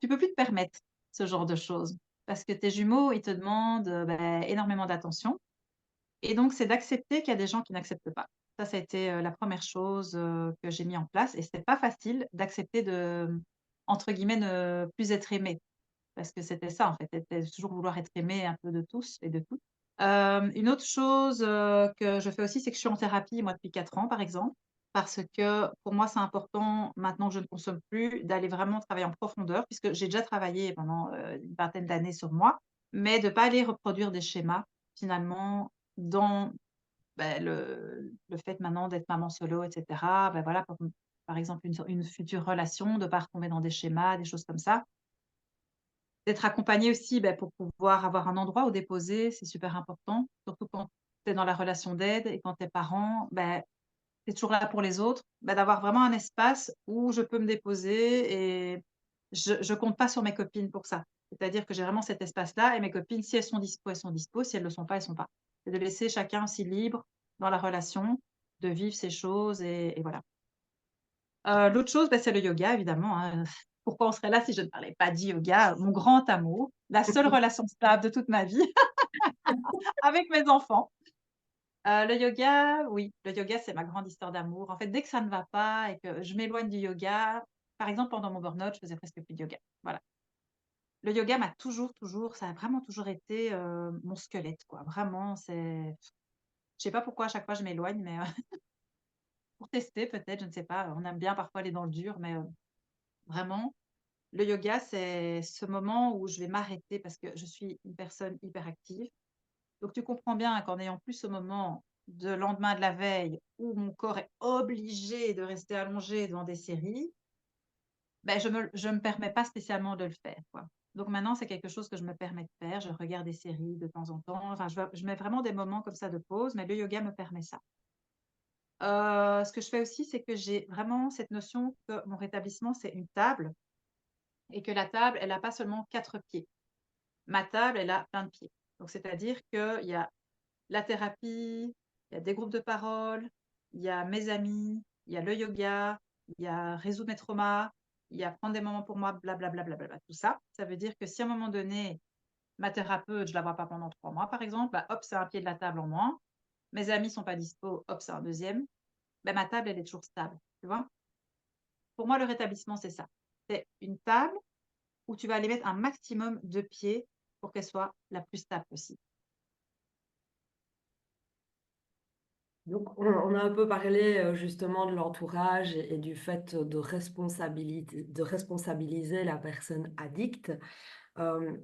[SPEAKER 3] tu peux plus te permettre ce genre de choses parce que tes jumeaux, ils te demandent, énormément d'attention et donc, c'est d'accepter qu'il y a des gens qui n'acceptent pas. Ça a été, la première chose, que j'ai mis en place et c'était pas facile d'accepter de, entre guillemets, «ne plus être aimé parce que c'était ça, en fait, c'était toujours vouloir être aimé un peu de tous et de toutes. Une autre chose, que je fais aussi, c'est que je suis en thérapie, moi, depuis 4 ans, par exemple. parce que pour moi, c'est important, maintenant que je ne consomme plus, d'aller vraiment travailler en profondeur, puisque j'ai déjà travaillé pendant, une vingtaine d'années sur moi, mais de pas aller reproduire des schémas finalement dans, le fait maintenant d'être maman solo et cetera. Voilà, pour par exemple une future relation, de pas retomber dans des schémas, des choses comme ça. D'être accompagnée aussi, pour pouvoir avoir un endroit où déposer, c'est super important, surtout quand tu es dans la relation d'aide et quand tu es parent, tu es toujours là pour les autres, d'avoir vraiment un espace où je peux me déposer et je compte pas sur mes copines pour ça. C'est-à-dire que j'ai vraiment cet espace-là et mes copines, si elles sont dispo, elles sont dispo, si elles le sont pas, elles sont pas. C'est de laisser chacun aussi libre dans la relation, de vivre ses choses et voilà. L'autre chose, c'est le yoga évidemment, hein. Pourquoi on serait là si je ne parlais pas du yoga? Mon grand amour, la seule relation stable de toute ma vie avec mes enfants. Le yoga, oui, le yoga, c'est ma grande histoire d'amour. En fait, dès que ça ne va pas et que je m'éloigne du yoga, par exemple, pendant mon burn-out, je faisais presque plus de yoga. Voilà. Le yoga m'a toujours ça a vraiment toujours été, mon squelette, quoi. Vraiment, je sais pas pourquoi à chaque fois je m'éloigne, mais, pour tester peut-être, je ne sais pas. On aime bien parfois aller dans le dur, mais, vraiment, le yoga, c'est ce moment où je vais m'arrêter parce que je suis une personne hyperactive. Donc tu comprends bien qu'en ayant plus ce moment de lendemain de la veille où mon corps est obligé de rester allongé devant des séries, je me permets pas spécialement de le faire, quoi. Donc maintenant, c'est quelque chose que je me permets de faire. Je regarde des séries de temps en temps. Enfin, je mets vraiment des moments comme ça de pause, mais le yoga me permet ça. Ce que je fais aussi, c'est que j'ai vraiment cette notion que mon rétablissement, c'est une table et que la table, elle a pas seulement 4 pieds. Ma table, elle a plein de pieds. Donc c'est-à-dire qu'il y a la thérapie, il y a des groupes de parole, il y a mes amis, il y a le yoga, il y a résoudre mes traumas, il y a prendre des moments pour moi, blablabla, tout ça. Ça veut dire que si à un moment donné, ma thérapeute, je la vois pas pendant 3 mois, par exemple, hop, c'est un pied de la table en moins. Mes amis sont pas dispo, hop, c'est un deuxième. Ma table, elle est toujours stable, tu vois? Pour moi, le rétablissement, c'est ça. C'est une table où tu vas aller mettre un maximum de pieds pour qu'elle soit la plus stable possible.
[SPEAKER 1] Donc, on a un peu parlé justement de l'entourage et du fait de responsabiliser la personne addicte.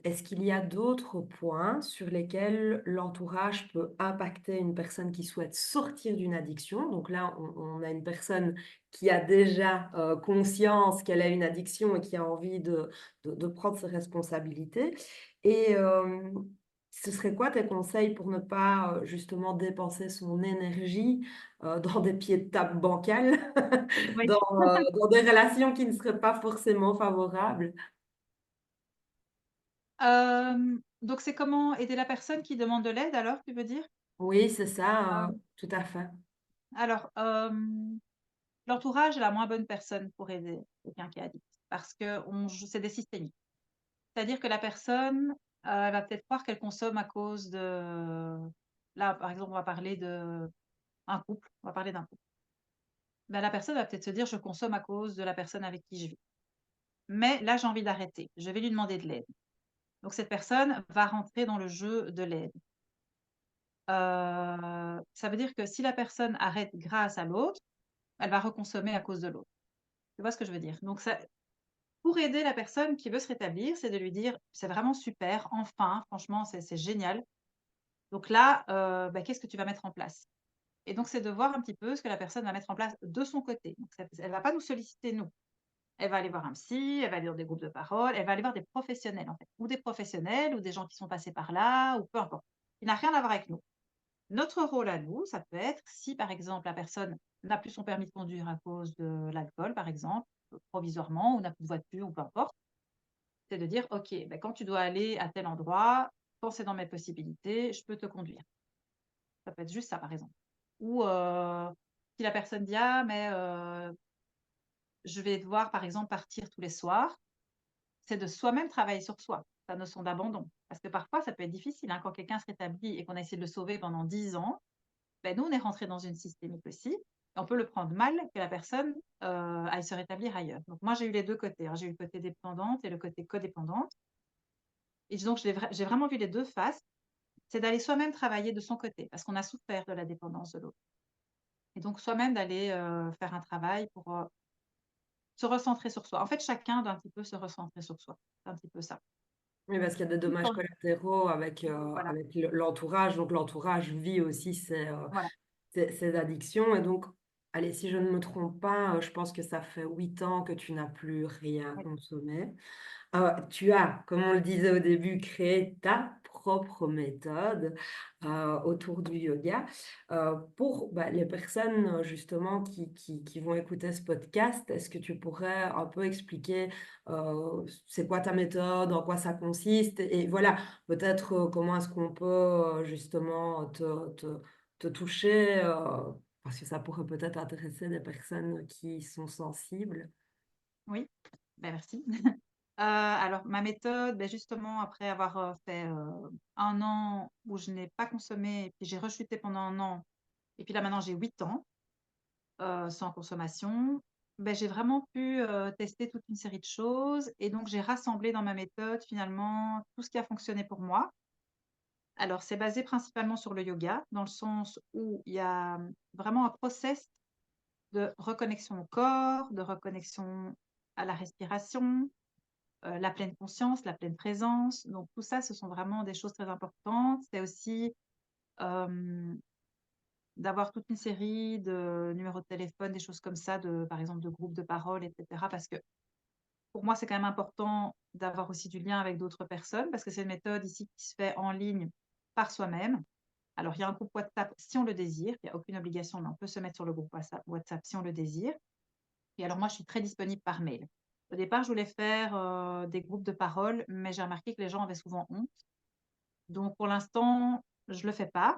[SPEAKER 1] Est-ce qu'il y a d'autres points sur lesquels l'entourage peut impacter une personne qui souhaite sortir d'une addiction? Donc là, on a une personne qui a déjà conscience qu'elle a une addiction et qui a envie de prendre ses responsabilités. Et ce serait quoi tes conseils pour ne pas justement dépenser son énergie dans des pieds de table bancals,
[SPEAKER 3] Oui.
[SPEAKER 1] dans des relations qui ne seraient pas forcément favorables?
[SPEAKER 3] Donc c'est comment aider la personne qui demande de l'aide alors, tu veux dire?
[SPEAKER 1] Oui, c'est ça,
[SPEAKER 3] Hem,
[SPEAKER 1] tout à fait.
[SPEAKER 3] alors, l'entourage est la moins bonne personne pour aider quelqu'un qui est addict parce qu'on j c'est des systémiques. C'est-à-dire que la personne, elle va peut-être croire qu'elle consomme à cause de là, par exemple, on va parler d'un couple, on va parler d'un couple. La personne va peut-être se dire: «Je consomme à cause de la personne avec qui je vis. Mais là, j'ai envie d'arrêter, je vais lui demander de l'aide». Donc cette personne va rentrer dans le jeu de l'aide. Ça veut dire que si la personne arrête grâce à l'autre, elle va reconsommer à cause de l'autre. Tu vois ce que je veux dire? Donc ça pour aider la personne qui veut se rétablir, c'est de lui dire: «C'est vraiment super, enfin, franchement, c'est génial. Donc là, qu'est-ce que tu vas mettre en place?» Et donc c'est de voir un petit peu ce que la personne va mettre en place de son côté. Donc ça elle va pas nous solliciter nous. Elle va aller voir un psy, elle va aller dans des groupes de parole, elle va aller voir des professionnels en fait, ou des professionnels ou des gens qui sont passés par là ou peu importe. Il n'a rien à voir avec nous. Notre rôle à nous, ça peut être si, par exemple, la personne n'a plus son permis de conduire à cause de l'alcool, par exemple, provisoirement, ou n'a plus de voiture, ou peu importe, c'est de dire: «OK, quand tu dois aller à tel endroit, quand c'est dans mes possibilités, je peux te conduire». Ça peut être juste ça, par exemple. Ou, si la personne dit: «Ah mais, je vais devoir, par exemple, partir tous les soirs», c'est de soi-même travailler sur soi, sa notion d'abandon. Parce que parfois, ça peut être difficile, hein, quand quelqu'un se rétablit et qu'on a essayé de le sauver pendant 10 ans. Nous, on est rentré dans une systémique aussi. On peut le prendre mal que la personne, aille se rétablir ailleurs. Donc moi, j'ai eu les 2 côtés, hein. J'ai eu le côté dépendante et le côté codépendante et donc j'ai vraiment vu les 2 faces. C'est d'aller soi-même travailler de son côté parce qu'on a souffert de la dépendance de l'autre et donc soi-même d'aller, faire un travail pour, se recentrer sur soi. En fait, chacun doit un petit peu se recentrer sur soi. C'est un petit peu ça.
[SPEAKER 1] Oui, parce qu'il y a des
[SPEAKER 3] Tout
[SPEAKER 1] dommages
[SPEAKER 3] en
[SPEAKER 1] collatéraux
[SPEAKER 3] voilà,
[SPEAKER 1] avec l'entourage. Donc l'entourage vit aussi
[SPEAKER 3] voilà,
[SPEAKER 1] ces addictions. Et donc, allez, si je ne me trompe pas, je pense que ça fait 8 ans que tu n'as plus rien
[SPEAKER 3] oui,
[SPEAKER 1] consommé. Tu as, comme on le disait au début, créé ta propre méthode, autour du yoga. Pour, bah, les personnes, justement qui vont écouter ce podcast, est-ce que tu pourrais un peu expliquer, c'est quoi ta méthode, en quoi ça consiste? Et voilà, peut-être, comment est-ce qu'on peut, justement te toucher, parce que ça pourrait peut-être intéresser des personnes qui sont sensibles?
[SPEAKER 3] oui, bah, merci. Alors ma méthode, beh, justement après avoir, fait, 1 an où je n'ai pas consommé et puis j'ai rechuté pendant 1 an et puis là maintenant j'ai 8 ans, sans consommation, beh, j'ai vraiment pu, tester toute une série de choses et donc j'ai rassemblé dans ma méthode finalement tout ce qui a fonctionné pour moi. Alors c'est basé principalement sur le yoga, dans le sens où il y a, vraiment un process de reconnexion au corps, de reconnexion à la respiration, la pleine conscience, la pleine présence. Donc tout ça, ce sont vraiment des choses très importantes. C'est aussi, hem, d'avoir toute une série de numéros de téléphone, des choses comme ça, de par exemple, de groupes de parole et cetera. Parce que pour moi, c'est quand même important d'avoir aussi du lien avec d'autres personnes, parce que c'est une méthode ici qui se fait en ligne par soi-même. Alors il y a un groupe WhatsApp si on le désire, il y a aucune obligation, mais on peut se mettre sur le groupe WhatsApp si on le désire. Et alors moi, je suis très disponible par mail. Au départ, je voulais faire, des groupes de parole, mais j'ai remarqué que les gens avaient souvent honte. Donc pour l'instant, je le fais pas.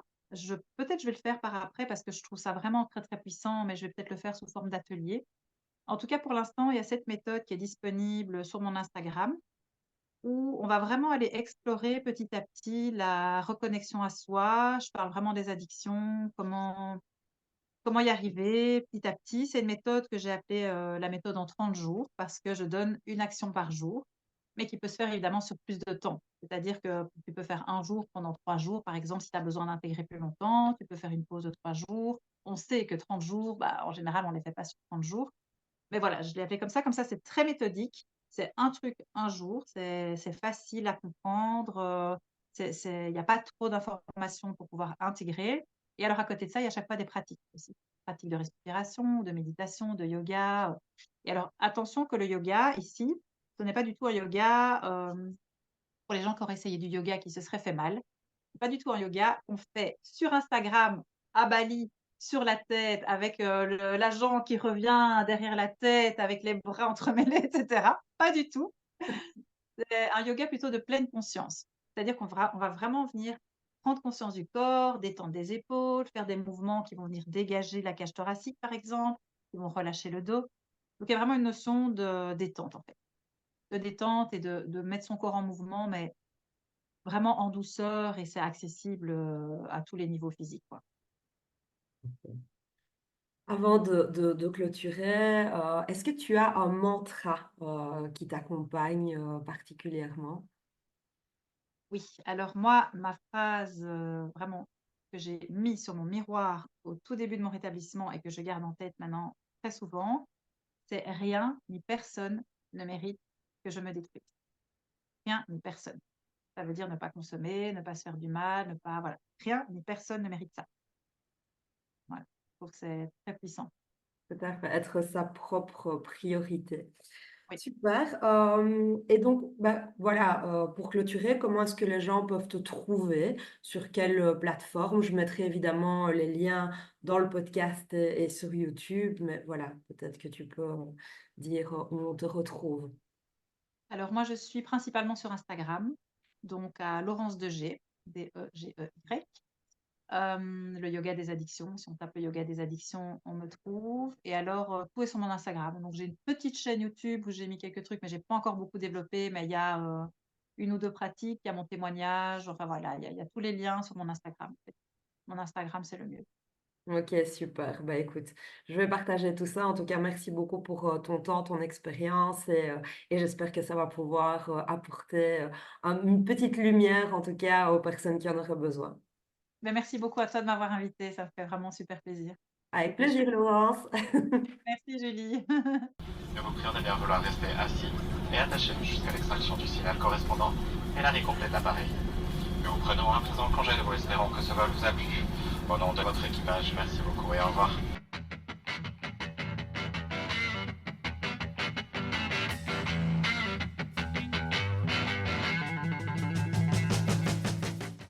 [SPEAKER 3] Peut-être je vais le faire par après parce que je trouve ça vraiment très, très puissant, mais je vais peut-être le faire sous forme d'atelier. En tout cas, pour l'instant, il y a cette méthode qui est disponible sur mon Instagram, où on va vraiment aller explorer petit à petit la reconnexion à soi. Je parle vraiment des addictions, comment y arriver petit à petit. C'est une méthode que j'ai appelée, la méthode en 30 jours parce que je donne une action par jour, mais qui peut se faire évidemment sur plus de temps. C'est-à-dire que tu peux faire un jour pendant 3 jours, par exemple, si tu as besoin d'intégrer plus longtemps, tu peux faire une pause de 3 jours. On sait que 30 jours, bah, en général, on ne les fait pas sur 30 jours. Mais voilà, je l'ai appelé comme ça, c'est très méthodique. C'est un truc, un jour, c'est facile à comprendre, il y a pas trop d'informations pour pouvoir intégrer et alors à côté de ça, il y a à chaque fois des pratiques aussi. Pratiques de respiration, de méditation, de yoga, et alors attention que le yoga ici, ce n'est pas du tout un yoga, pour les gens qui auraient essayé du yoga qui se seraient fait mal. C'est pas du tout un yoga qu'on fait sur Instagram, à Bali, sur la tête, avec, la jambe qui revient derrière la tête, avec les bras entremêlés et cetera. Pas du tout. C'est un yoga plutôt de pleine conscience. C'est-à-dire on va vraiment venir prendre conscience du corps, détendre des épaules, faire des mouvements qui vont venir dégager la cage thoracique, par exemple, qui vont relâcher le dos. Donc il y a vraiment une notion de détente, en fait. De détente et de mettre son corps en mouvement, mais vraiment en douceur et c'est accessible, à tous les niveaux physiques, quoi.
[SPEAKER 1] Avant de clôturer, est-ce que tu as un mantra, qui t'accompagne, particulièrement?
[SPEAKER 3] Oui, alors moi, ma phrase, vraiment que j'ai mis sur mon miroir au tout début de mon rétablissement et que je garde en tête maintenant très souvent, c'est: «Rien ni personne ne mérite que je me détruise». Rien ni personne. Ça veut dire ne pas consommer, ne pas se faire du mal, ne pas voilà. Rien ni personne ne mérite ça. Voilà. Je trouve que c'est très puissant.
[SPEAKER 1] Tout à fait, être sa propre priorité.
[SPEAKER 3] Oui.
[SPEAKER 1] Super, et donc, bah, voilà, pour clôturer, comment est-ce que les gens peuvent te trouver? Sur quelle, plateforme? Je mettrai évidemment, les liens dans le podcast et sur YouTube, mais voilà, peut-être que tu peux, dire, où on te retrouve.
[SPEAKER 3] Alors moi, je suis principalement sur Instagram, donc à Laurence Degey, Degey. Le yoga des addictions, si on tape le yoga des addictions, on me trouve et alors, tout est sur mon Instagram. Donc j'ai une petite chaîne YouTube où j'ai mis quelques trucs, mais j'ai pas encore beaucoup développé, mais il y a, 1 ou 2 pratiques, il y a mon témoignage, enfin voilà, il y a tous les liens sur mon Instagram, en fait. Mon Instagram, c'est le mieux.
[SPEAKER 1] OK, super. Bah, écoute, je vais partager tout ça. En tout cas, merci beaucoup pour, ton temps, ton expérience et j'espère que ça va pouvoir, apporter, une petite lumière, en tout cas, aux personnes qui en auraient besoin.
[SPEAKER 3] Mais merci beaucoup à toi de m'avoir invitée, ça me fait vraiment super plaisir.
[SPEAKER 1] Avec plaisir, Laurence.
[SPEAKER 3] Merci Julie.
[SPEAKER 4] Nous vous prions de bien vouloir rester assis et attachés jusqu'à l'extraction du signal correspondant et l'arrêt complet de l'appareil. Nous vous prenons à présent congé de vous, espérons que ce vol vous a plu. Au nom de votre équipage, merci beaucoup et au revoir.